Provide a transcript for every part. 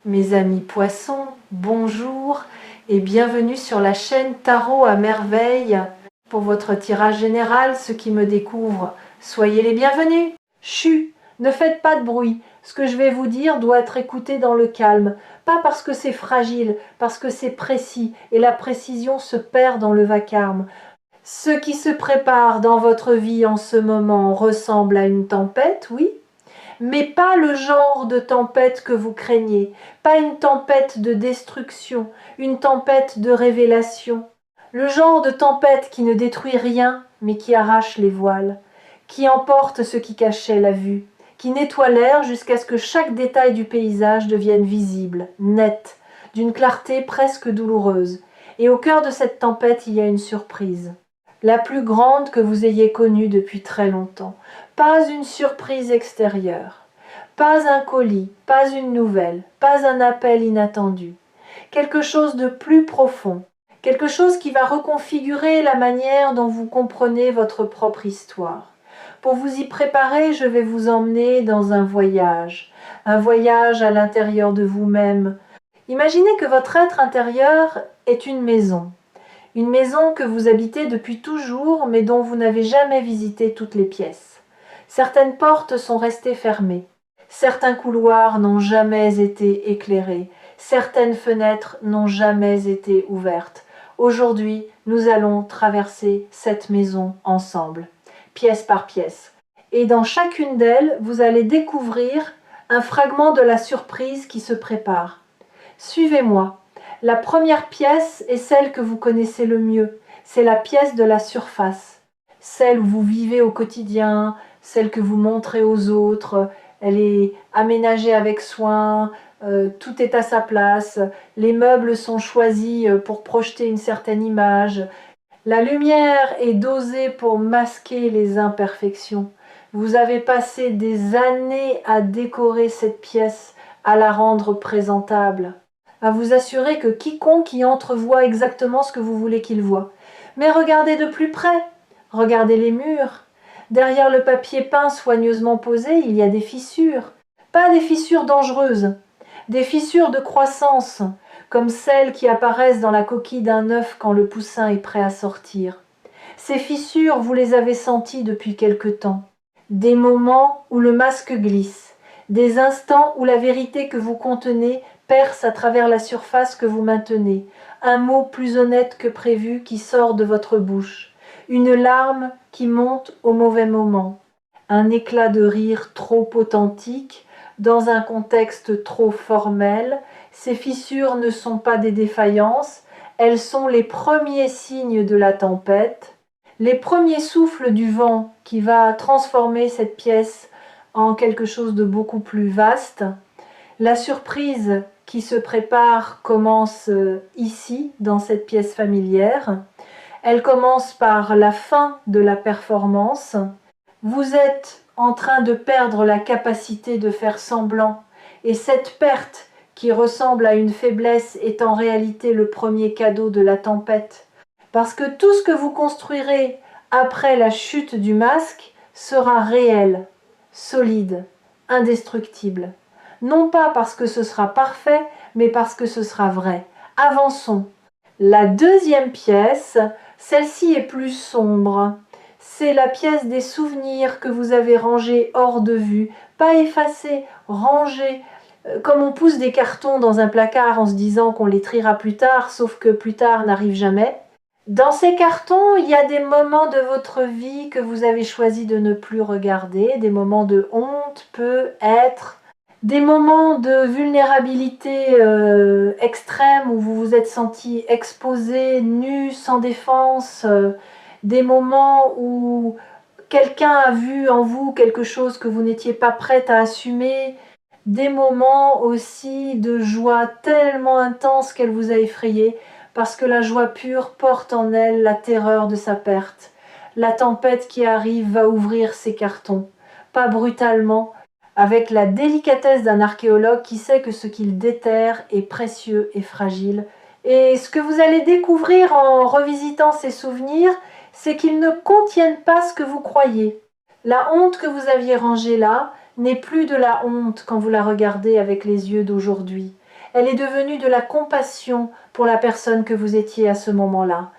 Mes amis poissons, bonjour et bienvenue sur la chaîne Tarot à merveille. Pour votre tirage général, ceux qui me découvrent, soyez les bienvenus. Chut, ne faites pas de bruit. Ce que je vais vous dire doit être écouté dans le calme. Pas parce que c'est fragile, parce que c'est précis et la précision se perd dans le vacarme. Ce qui se prépare dans votre vie en ce moment ressemble à une tempête, oui, mais pas le genre de tempête que vous craignez, pas une tempête de destruction, une tempête de révélation. Le genre de tempête qui ne détruit rien, mais qui arrache les voiles, qui emporte ce qui cachait la vue, qui nettoie l'air jusqu'à ce que chaque détail du paysage devienne visible, net, d'une clarté presque douloureuse. Et au cœur de cette tempête, il y a une surprise, la plus grande que vous ayez connue depuis très longtemps. Pas une surprise extérieure, pas un colis, pas une nouvelle, pas un appel inattendu. Quelque chose de plus profond, quelque chose qui va reconfigurer la manière dont vous comprenez votre propre histoire. Pour vous y préparer, je vais vous emmener dans un voyage à l'intérieur de vous-même. Imaginez que votre être intérieur est une maison que vous habitez depuis toujours mais dont vous n'avez jamais visité toutes les pièces. Certaines portes sont restées fermées, certains couloirs n'ont jamais été éclairés, certaines fenêtres n'ont jamais été ouvertes. Aujourd'hui, nous allons traverser cette maison ensemble, pièce par pièce. Et dans chacune d'elles, vous allez découvrir un fragment de la surprise qui se prépare. Suivez-moi. La première pièce est celle que vous connaissez le mieux. C'est la pièce de la surface. Celle où vous vivez au quotidien, celle que vous montrez aux autres. Elle est aménagée avec soin, tout est à sa place. Les meubles sont choisis pour projeter une certaine image. La lumière est dosée pour masquer les imperfections. Vous avez passé des années à décorer cette pièce, à la rendre présentable, à vous assurer que quiconque y entre voit exactement ce que vous voulez qu'il voie. Mais regardez de plus près, regardez les murs. Derrière le papier peint soigneusement posé, il y a des fissures. Pas des fissures dangereuses, des fissures de croissance, comme celles qui apparaissent dans la coquille d'un œuf quand le poussin est prêt à sortir. Ces fissures, vous les avez senties depuis quelque temps. Des moments où le masque glisse, des instants où la vérité que vous contenez perce à travers la surface que vous maintenez, un mot plus honnête que prévu qui sort de votre bouche, une larme qui monte au mauvais moment, un éclat de rire trop authentique, dans un contexte trop formel. Ces fissures ne sont pas des défaillances, elles sont les premiers signes de la tempête, les premiers souffles du vent qui va transformer cette pièce en quelque chose de beaucoup plus vaste. La surprise qui se prépare commence ici, dans cette pièce familière. Elle commence par la fin de la performance. Vous êtes en train de perdre la capacité de faire semblant, et cette perte, qui ressemble à une faiblesse, est en réalité le premier cadeau de la tempête. Parce que tout ce que vous construirez après la chute du masque sera réel, solide, indestructible. Non pas parce que ce sera parfait, mais parce que ce sera vrai. Avançons. La deuxième pièce, celle-ci est plus sombre. C'est la pièce des souvenirs que vous avez rangés hors de vue, pas effacés, rangés, comme on pousse des cartons dans un placard en se disant qu'on les triera plus tard, sauf que plus tard n'arrive jamais. Dans ces cartons, il y a des moments de votre vie que vous avez choisi de ne plus regarder, des moments de honte, peut-être, des moments de vulnérabilité extrême où vous vous êtes senti exposé, nu, sans défense, des moments où quelqu'un a vu en vous quelque chose que vous n'étiez pas prête à assumer, des moments aussi de joie tellement intense qu'elle vous a effrayé, parce que la joie pure porte en elle la terreur de sa perte. La tempête qui arrive va ouvrir ses cartons, pas brutalement, avec la délicatesse d'un archéologue qui sait que ce qu'il déterre est précieux et fragile. Et ce que vous allez découvrir en revisitant ces souvenirs, c'est qu'ils ne contiennent pas ce que vous croyez. La honte que vous aviez rangée là n'est plus de la honte quand vous la regardez avec les yeux d'aujourd'hui. Elle est devenue de la compassion pour la personne que vous étiez à ce moment-là.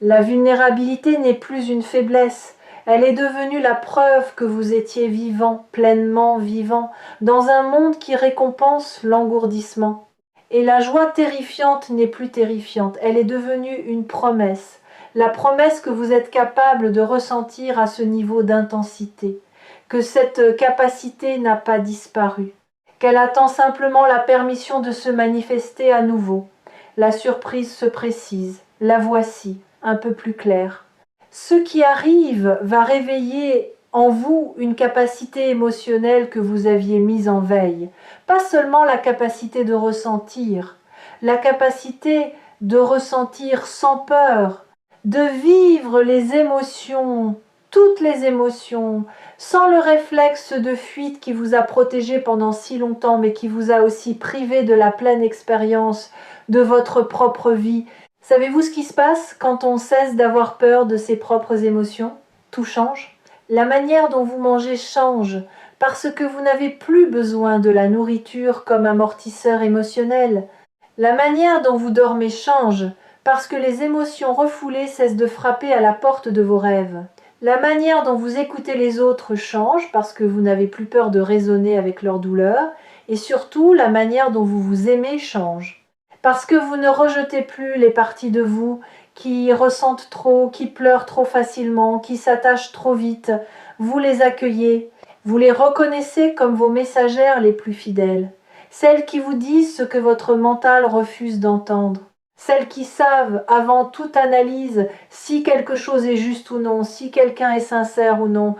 La vulnérabilité n'est plus une faiblesse. Elle est devenue la preuve que vous étiez vivant, pleinement vivant, dans un monde qui récompense l'engourdissement. Et la joie terrifiante n'est plus terrifiante. Elle est devenue une promesse. La promesse que vous êtes capable de ressentir à ce niveau d'intensité. Que cette capacité n'a pas disparu. Qu'elle attend simplement la permission de se manifester à nouveau. La surprise se précise. La voici, un peu plus claire. Ce qui arrive va réveiller en vous une capacité émotionnelle que vous aviez mise en veille. Pas seulement la capacité de ressentir, la capacité de ressentir sans peur, de vivre les émotions, toutes les émotions, sans le réflexe de fuite qui vous a protégé pendant si longtemps, mais qui vous a aussi privé de la pleine expérience de votre propre vie. Savez-vous ce qui se passe quand on cesse d'avoir peur de ses propres émotions? Tout change. La manière dont vous mangez change, parce que vous n'avez plus besoin de la nourriture comme amortisseur émotionnel. La manière dont vous dormez change, parce que les émotions refoulées cessent de frapper à la porte de vos rêves. La manière dont vous écoutez les autres change, parce que vous n'avez plus peur de raisonner avec leur douleur, et surtout la manière dont vous vous aimez change. Parce que vous ne rejetez plus les parties de vous qui ressentent trop, qui pleurent trop facilement, qui s'attachent trop vite. Vous les accueillez, vous les reconnaissez comme vos messagères les plus fidèles. Celles qui vous disent ce que votre mental refuse d'entendre. Celles qui savent, avant toute analyse, si quelque chose est juste ou non, si quelqu'un est sincère ou non,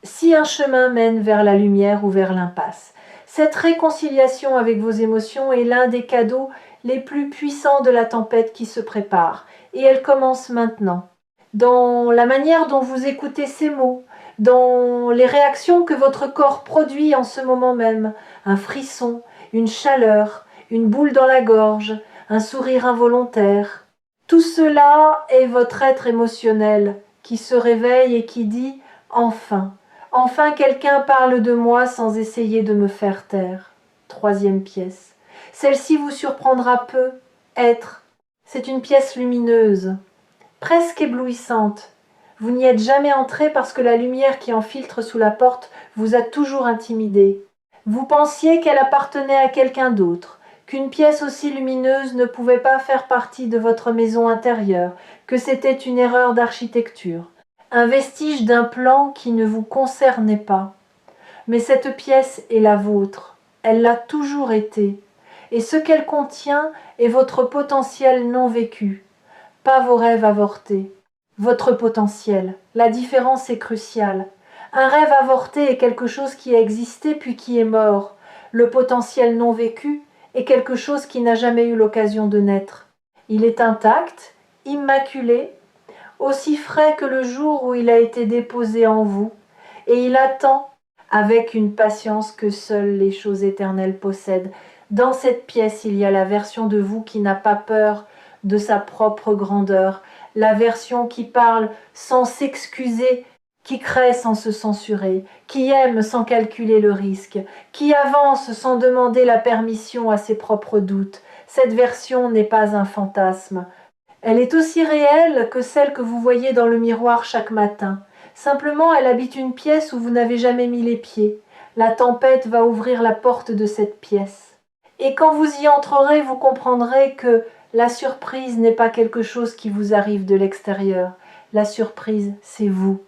si un chemin mène vers la lumière ou vers l'impasse. Cette réconciliation avec vos émotions est l'un des cadeaux les plus puissants de la tempête qui se prépare, et elle commence maintenant. Dans la manière dont vous écoutez ces mots, dans les réactions que votre corps produit en ce moment même, un frisson, une chaleur, une boule dans la gorge, un sourire involontaire. Tout cela est votre être émotionnel qui se réveille et qui dit « Enfin, enfin quelqu'un parle de moi sans essayer de me faire taire. » Troisième pièce. Celle-ci vous surprendra peu. Être. C'est une pièce lumineuse, presque éblouissante. Vous n'y êtes jamais entré parce que la lumière qui en filtre sous la porte vous a toujours intimidé. Vous pensiez qu'elle appartenait à quelqu'un d'autre, qu'une pièce aussi lumineuse ne pouvait pas faire partie de votre maison intérieure, que c'était une erreur d'architecture, un vestige d'un plan qui ne vous concernait pas. Mais cette pièce est la vôtre, elle l'a toujours été, et ce qu'elle contient est votre potentiel non vécu, pas vos rêves avortés. Votre potentiel, la différence est cruciale. Un rêve avorté est quelque chose qui a existé puis qui est mort. Le potentiel non vécu est quelque chose qui n'a jamais eu l'occasion de naître. Il est intact, immaculé, aussi frais que le jour où il a été déposé en vous, et il attend, avec une patience que seules les choses éternelles possèdent. Dans cette pièce, il y a la version de vous qui n'a pas peur de sa propre grandeur, la version qui parle sans s'excuser, qui crée sans se censurer, qui aime sans calculer le risque, qui avance sans demander la permission à ses propres doutes. Cette version n'est pas un fantasme. Elle est aussi réelle que celle que vous voyez dans le miroir chaque matin. Simplement, elle habite une pièce où vous n'avez jamais mis les pieds. La tempête va ouvrir la porte de cette pièce. Et quand vous y entrerez, vous comprendrez que la surprise n'est pas quelque chose qui vous arrive de l'extérieur. La surprise, c'est vous.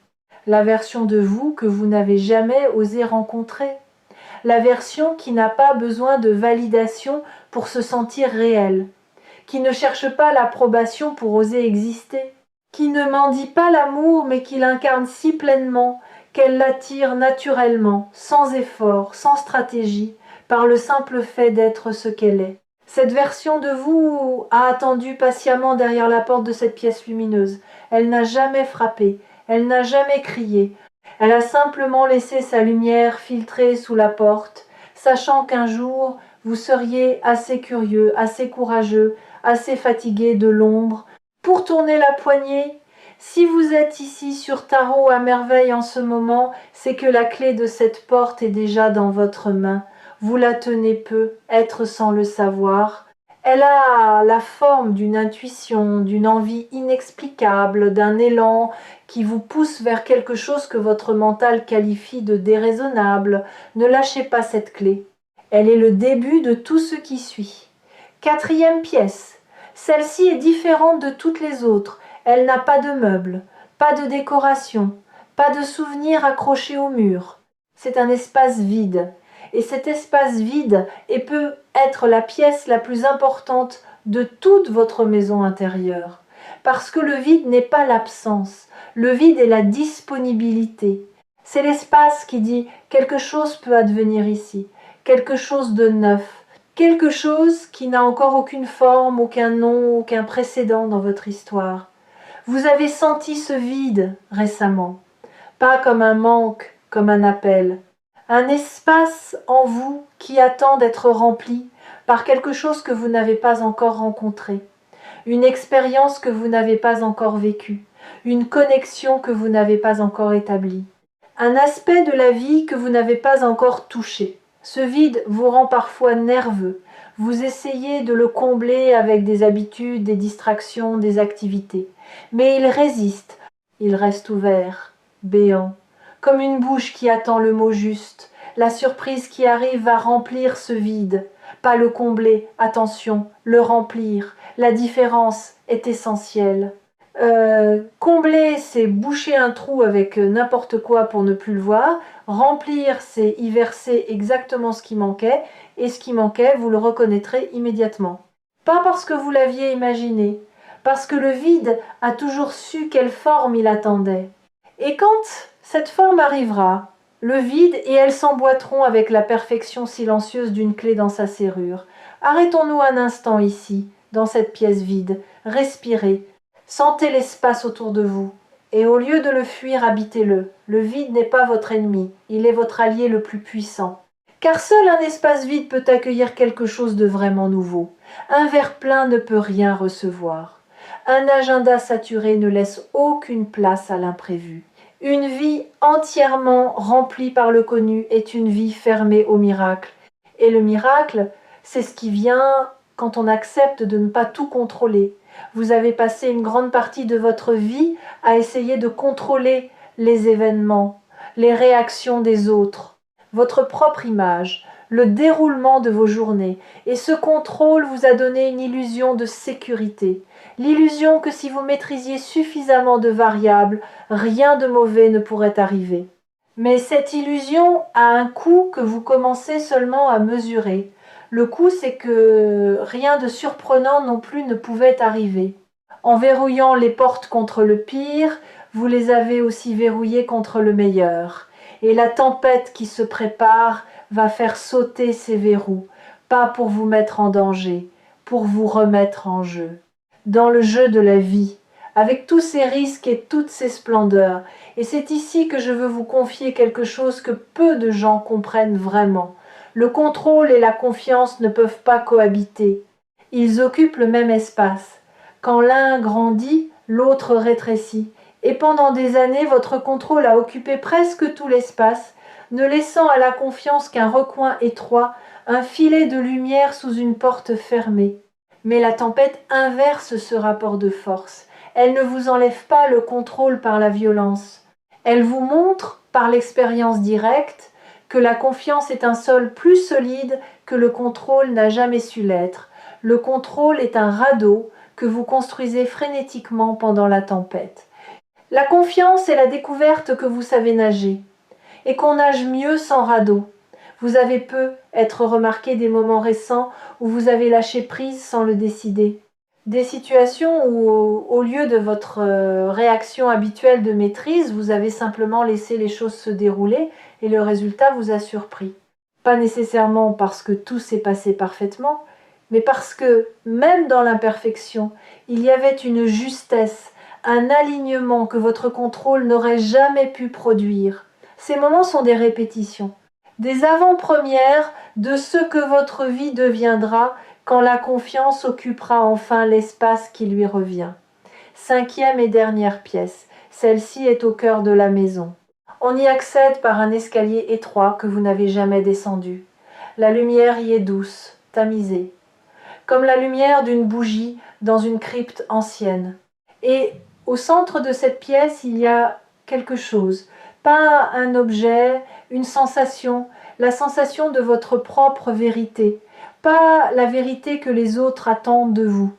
La version de vous que vous n'avez jamais osé rencontrer. La version qui n'a pas besoin de validation pour se sentir réelle. Qui ne cherche pas l'approbation pour oser exister. Qui ne mendie pas l'amour mais qui l'incarne si pleinement qu'elle l'attire naturellement, sans effort, sans stratégie, par le simple fait d'être ce qu'elle est. Cette version de vous a attendu patiemment derrière la porte de cette pièce lumineuse. Elle n'a jamais frappé, elle n'a jamais crié. Elle a simplement laissé sa lumière filtrer sous la porte, sachant qu'un jour vous seriez assez curieux, assez courageux, assez fatigué de l'ombre, pour tourner la poignée. Si vous êtes ici sur Tarot à merveille en ce moment, c'est que la clé de cette porte est déjà dans votre main. vous la tenez peu, être sans le savoir. Elle a la forme d'une intuition, d'une envie inexplicable, d'un élan qui vous pousse vers quelque chose que votre mental qualifie de déraisonnable. Ne lâchez pas cette clé. Elle est le début de tout ce qui suit. Quatrième pièce. Celle-ci est différente de toutes les autres. Elle n'a pas de meubles, pas de décoration, pas de souvenirs accrochés au mur. C'est un espace vide. Et cet espace vide peut être la pièce la plus importante de toute votre maison intérieure. Parce que le vide n'est pas l'absence. Le vide est la disponibilité. C'est l'espace qui dit quelque chose peut advenir ici, quelque chose de neuf, quelque chose qui n'a encore aucune forme, aucun nom, aucun précédent dans votre histoire. Vous avez senti ce vide récemment, pas comme un manque, comme un appel. Un espace en vous qui attend d'être rempli par quelque chose que vous n'avez pas encore rencontré, une expérience que vous n'avez pas encore vécue, une connexion que vous n'avez pas encore établie, un aspect de la vie que vous n'avez pas encore touché. Ce vide vous rend parfois nerveux. Vous essayez de le combler avec des habitudes, des distractions, des activités. Mais il résiste. Il reste ouvert, béant, comme une bouche qui attend le mot juste. La surprise qui arrive va remplir ce vide. Pas le combler, attention, le remplir. La différence est essentielle. Combler, c'est boucher un trou avec n'importe quoi pour ne plus le voir. Remplir, c'est y verser exactement ce qui manquait. Et ce qui manquait, vous le reconnaîtrez immédiatement. Pas parce que vous l'aviez imaginé, parce que le vide a toujours su quelle forme il attendait. Et quand cette forme arrivera, le vide et elles s'emboîteront avec la perfection silencieuse d'une clé dans sa serrure. Arrêtons-nous un instant ici, dans cette pièce vide. Respirez. Sentez l'espace autour de vous. Et au lieu de le fuir, habitez-le. Le vide n'est pas votre ennemi, il est votre allié le plus puissant. Car seul un espace vide peut accueillir quelque chose de vraiment nouveau. Un verre plein ne peut rien recevoir. Un agenda saturé ne laisse aucune place à l'imprévu. Une vie entièrement remplie par le connu est une vie fermée au miracle. Et le miracle, c'est ce qui vient quand on accepte de ne pas tout contrôler. Vous avez passé une grande partie de votre vie à essayer de contrôler les événements, les réactions des autres, votre propre image, le déroulement de vos journées. Et ce contrôle vous a donné une illusion de sécurité. L'illusion que si vous maîtrisiez suffisamment de variables, rien de mauvais ne pourrait arriver. Mais cette illusion a un coût que vous commencez seulement à mesurer. Le coût, c'est que rien de surprenant non plus ne pouvait arriver. En verrouillant les portes contre le pire, vous les avez aussi verrouillées contre le meilleur. Et la tempête qui se prépare va faire sauter ces verrous, pas pour vous mettre en danger, pour vous remettre en jeu. Dans le jeu de la vie, avec tous ces risques et toutes ces splendeurs. Et c'est ici que je veux vous confier quelque chose que peu de gens comprennent vraiment. Le contrôle et la confiance ne peuvent pas cohabiter. Ils occupent le même espace. Quand l'un grandit, l'autre rétrécit. Et pendant des années, votre contrôle a occupé presque tout l'espace, ne laissant à la confiance qu'un recoin étroit, un filet de lumière sous une porte fermée. Mais la tempête inverse ce rapport de force. Elle ne vous enlève pas le contrôle par la violence. Elle vous montre, par l'expérience directe, que la confiance est un sol plus solide que le contrôle n'a jamais su l'être. Le contrôle est un radeau que vous construisez frénétiquement pendant la tempête. La confiance est la découverte que vous savez nager, et qu'on nage mieux sans radeau. Vous avez peu être remarqué des moments récents où vous avez lâché prise sans le décider. Des situations où, au lieu de votre réaction habituelle de maîtrise, vous avez simplement laissé les choses se dérouler et le résultat vous a surpris. Pas nécessairement parce que tout s'est passé parfaitement, mais parce que, même dans l'imperfection, il y avait une justesse, un alignement que votre contrôle n'aurait jamais pu produire. Ces moments sont des répétitions, des avant-premières de ce que votre vie deviendra quand la confiance occupera enfin l'espace qui lui revient. Cinquième et dernière pièce, celle-ci est au cœur de la maison. On y accède par un escalier étroit que vous n'avez jamais descendu. La lumière y est douce, tamisée, comme la lumière d'une bougie dans une crypte ancienne. Et au centre de cette pièce, il y a quelque chose, pas un objet, une sensation, la sensation de votre propre vérité, pas la vérité que les autres attendent de vous,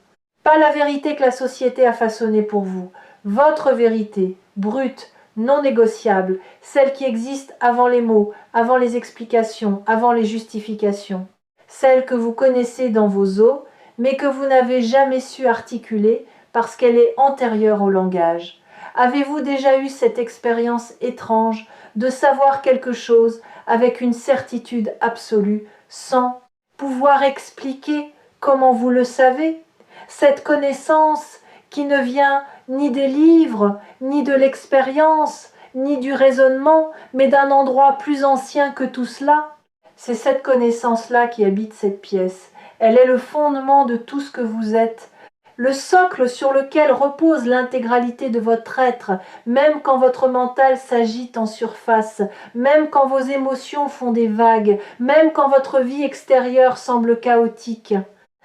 pas la vérité que la société a façonnée pour vous, votre vérité, brute, non négociable, celle qui existe avant les mots, avant les explications, avant les justifications, celle que vous connaissez dans vos os, mais que vous n'avez jamais su articuler parce qu'elle est antérieure au langage. Avez-vous déjà eu cette expérience étrange de savoir quelque chose avec une certitude absolue, sans pouvoir expliquer comment vous le savez? Cette connaissance qui ne vient ni des livres, ni de l'expérience, ni du raisonnement, mais d'un endroit plus ancien que tout cela. C'est cette connaissance-là qui habite cette pièce. Elle est le fondement de tout ce que vous êtes, le socle sur lequel repose l'intégralité de votre être, même quand votre mental s'agite en surface, même quand vos émotions font des vagues, même quand votre vie extérieure semble chaotique.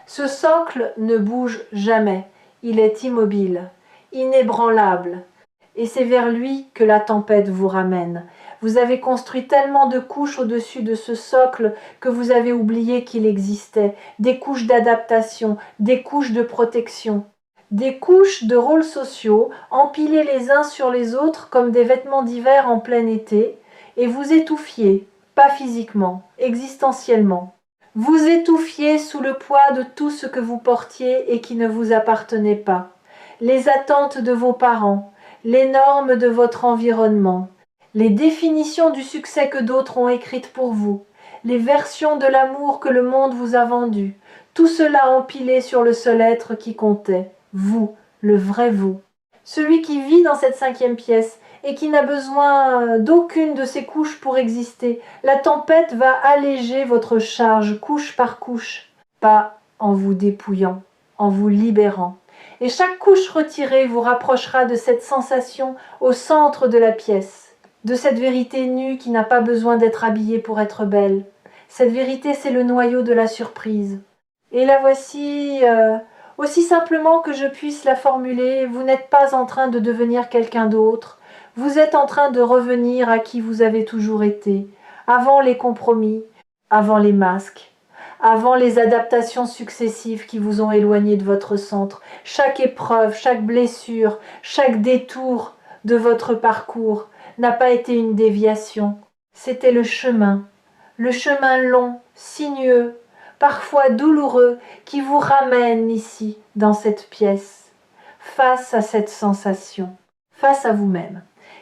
Ce socle ne bouge jamais, il est immobile, inébranlable, et c'est vers lui que la tempête vous ramène. Vous avez construit tellement de couches au-dessus de ce socle que vous avez oublié qu'il existait, des couches d'adaptation, des couches de protection, des couches de rôles sociaux empilés les uns sur les autres comme des vêtements d'hiver en plein été, et vous étouffiez, pas physiquement, existentiellement. Vous étouffiez sous le poids de tout ce que vous portiez et qui ne vous appartenait pas. Les attentes de vos parents, les normes de votre environnement, les définitions du succès que d'autres ont écrites pour vous, les versions de l'amour que le monde vous a vendues, tout cela empilé sur le seul être qui comptait, vous, le vrai vous. Celui qui vit dans cette 5e pièce et qui n'a besoin d'aucune de ces couches pour exister. La tempête va alléger votre charge couche par couche, pas en vous dépouillant, en vous libérant. Et chaque couche retirée vous rapprochera de cette sensation au centre de la pièce, de cette vérité nue qui n'a pas besoin d'être habillée pour être belle. Cette vérité, c'est le noyau de la surprise. Et la voici, aussi simplement que je puisse la formuler, vous n'êtes pas en train de devenir quelqu'un d'autre, vous êtes en train de revenir à qui vous avez toujours été, avant les compromis, avant les masques, avant les adaptations successives qui vous ont éloigné de votre centre. Chaque épreuve, chaque blessure, chaque détour de votre parcours n'a pas été une déviation. C'était le chemin long, sinueux, parfois douloureux, qui vous ramène ici, dans cette pièce, face à cette sensation, face à vous-même.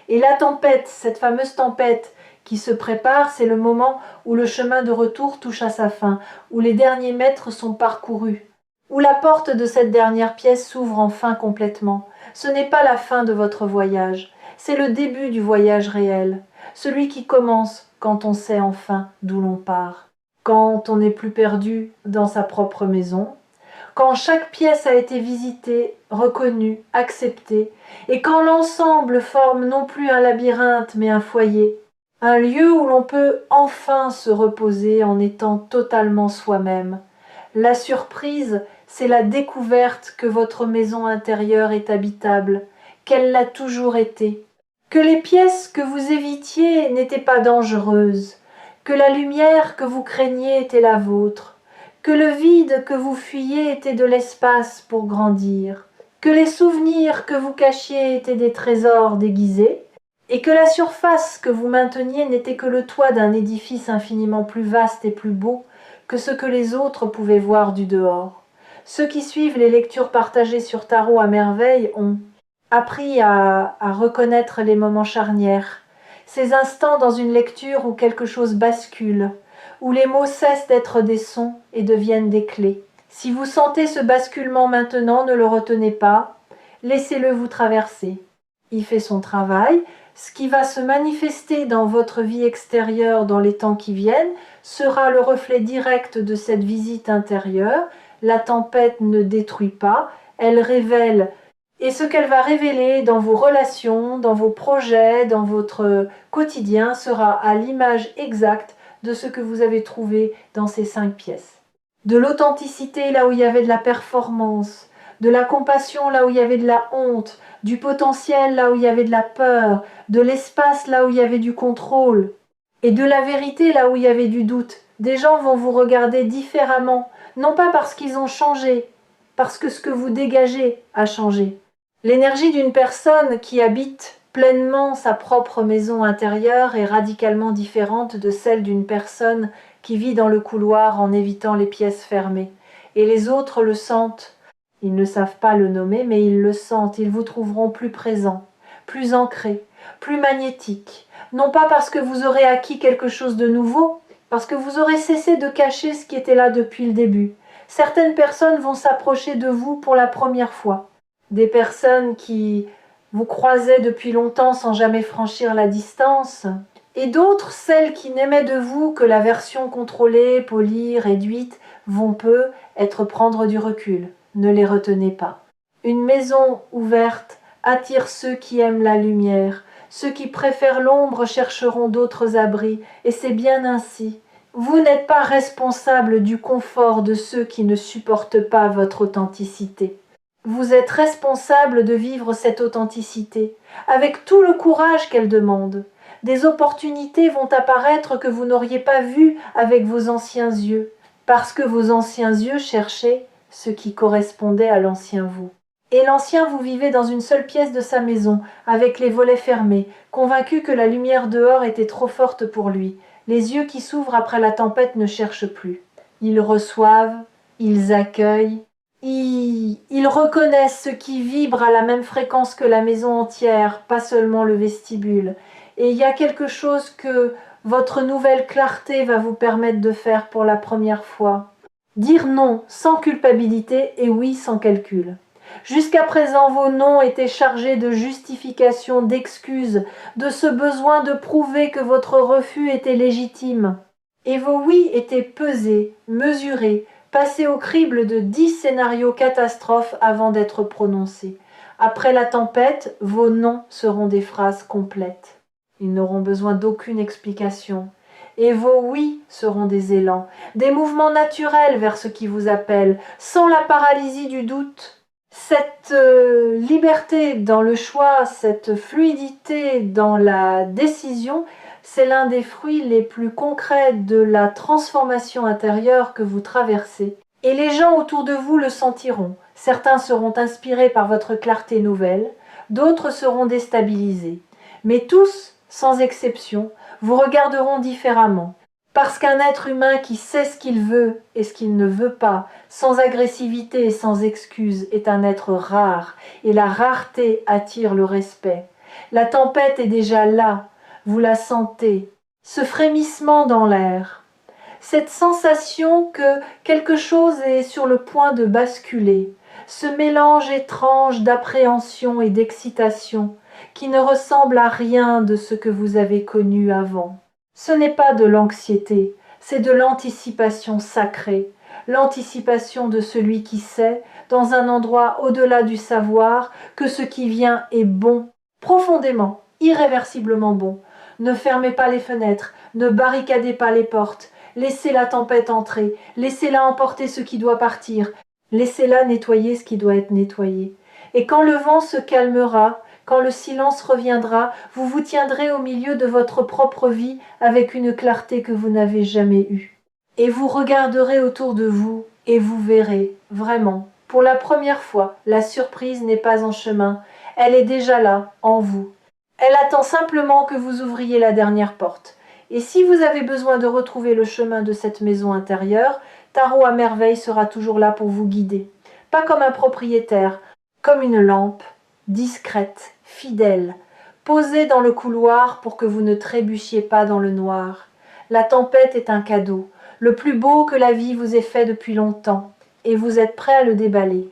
Et la tempête, cette fameuse tempête qui se prépare, c'est le moment où le chemin de retour touche à sa fin, où les derniers mètres sont parcourus, où la porte de cette dernière pièce s'ouvre enfin complètement. Ce n'est pas la fin de votre voyage, c'est le début du voyage réel, celui qui commence quand on sait enfin d'où l'on part, quand on n'est plus perdu dans sa propre maison, quand chaque pièce a été visitée, reconnue, acceptée, et quand l'ensemble forme non plus un labyrinthe mais un foyer, un lieu où l'on peut enfin se reposer en étant totalement soi-même. La surprise, c'est la découverte que votre maison intérieure est habitable, qu'elle l'a toujours été, que les pièces que vous évitiez n'étaient pas dangereuses, que la lumière que vous craigniez était la vôtre, que le vide que vous fuyiez était de l'espace pour grandir, que les souvenirs que vous cachiez étaient des trésors déguisés, et que la surface que vous mainteniez n'était que le toit d'un édifice infiniment plus vaste et plus beau que ce que les autres pouvaient voir du dehors. Ceux qui suivent les lectures partagées sur Tarot à merveille ont appris à reconnaître les moments charnières, ces instants dans une lecture où quelque chose bascule, où les mots cessent d'être des sons et deviennent des clés. Si vous sentez ce basculement maintenant, ne le retenez pas, laissez-le vous traverser. Il fait son travail. Ce qui va se manifester dans votre vie extérieure dans les temps qui viennent sera le reflet direct de cette visite intérieure. La tempête ne détruit pas, elle révèle. Et ce qu'elle va révéler dans vos relations, dans vos projets, dans votre quotidien sera à l'image exacte de ce que vous avez trouvé dans ces 5 pièces. De l'authenticité là où il y avait de la performance, de la compassion là où il y avait de la honte, du potentiel là où il y avait de la peur, de l'espace là où il y avait du contrôle, et de la vérité là où il y avait du doute. Des gens vont vous regarder différemment, non pas parce qu'ils ont changé, parce que ce que vous dégagez a changé. L'énergie d'une personne qui habite pleinement sa propre maison intérieure est radicalement différente de celle d'une personne qui vit dans le couloir en évitant les pièces fermées. Et les autres le sentent. Ils ne savent pas le nommer, mais ils le sentent. Ils vous trouveront plus présent, plus ancré, plus magnétique. Non pas parce que vous aurez acquis quelque chose de nouveau, parce que vous aurez cessé de cacher ce qui était là depuis le début. Certaines personnes vont s'approcher de vous pour la première fois. Des personnes qui vous croisaient depuis longtemps sans jamais franchir la distance. Et d'autres, celles qui n'aimaient de vous que la version contrôlée, polie, réduite, vont peu être prendre du recul. Ne les retenez pas. Une maison ouverte attire ceux qui aiment la lumière. Ceux qui préfèrent l'ombre chercheront d'autres abris, et c'est bien ainsi. Vous n'êtes pas responsable du confort de ceux qui ne supportent pas votre authenticité. Vous êtes responsable de vivre cette authenticité, avec tout le courage qu'elle demande. Des opportunités vont apparaître que vous n'auriez pas vues avec vos anciens yeux, parce que vos anciens yeux cherchaient ce qui correspondait à l'ancien vous. Et l'ancien vous vivait dans une seule pièce de sa maison, avec les volets fermés, convaincu que la lumière dehors était trop forte pour lui. Les yeux qui s'ouvrent après la tempête ne cherchent plus. Ils reçoivent, ils accueillent, ils reconnaissent ce qui vibre à la même fréquence que la maison entière, pas seulement le vestibule. Et il y a quelque chose que votre nouvelle clarté va vous permettre de faire pour la première fois. Dire non sans culpabilité et oui sans calcul. Jusqu'à présent, vos noms étaient chargés de justifications, d'excuses, de ce besoin de prouver que votre refus était légitime. Et vos oui étaient pesés, mesurés, passés au crible de 10 scénarios catastrophes avant d'être prononcés. Après la tempête, vos noms seront des phrases complètes. Ils n'auront besoin d'aucune explication. Et vos oui seront des élans, des mouvements naturels vers ce qui vous appelle, sans la paralysie du doute. Cette liberté dans le choix, cette fluidité dans la décision, c'est l'un des fruits les plus concrets de la transformation intérieure que vous traversez. Et les gens autour de vous le sentiront. Certains seront inspirés par votre clarté nouvelle, d'autres seront déstabilisés. Mais tous, sans exception, vous regarderont différemment. Parce qu'un être humain qui sait ce qu'il veut et ce qu'il ne veut pas, sans agressivité et sans excuse, est un être rare, et la rareté attire le respect. La tempête est déjà là, vous la sentez, ce frémissement dans l'air, cette sensation que quelque chose est sur le point de basculer, ce mélange étrange d'appréhension et d'excitation qui ne ressemble à rien de ce que vous avez connu avant. Ce n'est pas de l'anxiété, c'est de l'anticipation sacrée, l'anticipation de celui qui sait, dans un endroit au-delà du savoir, que ce qui vient est bon, profondément, irréversiblement bon. Ne fermez pas les fenêtres, ne barricadez pas les portes, laissez la tempête entrer, laissez-la emporter ce qui doit partir, laissez-la nettoyer ce qui doit être nettoyé. Et quand le vent se calmera, quand le silence reviendra, vous vous tiendrez au milieu de votre propre vie avec une clarté que vous n'avez jamais eue. Et vous regarderez autour de vous et vous verrez, vraiment, pour la première fois, la surprise n'est pas en chemin, elle est déjà là, en vous. Elle attend simplement que vous ouvriez la dernière porte. Et si vous avez besoin de retrouver le chemin de cette maison intérieure, Tarot à merveille sera toujours là pour vous guider. Pas comme un propriétaire, comme une lampe, discrète, fidèle, posée dans le couloir pour que vous ne trébuchiez pas dans le noir. La tempête est un cadeau, le plus beau que la vie vous ait fait depuis longtemps, et vous êtes prêt à le déballer.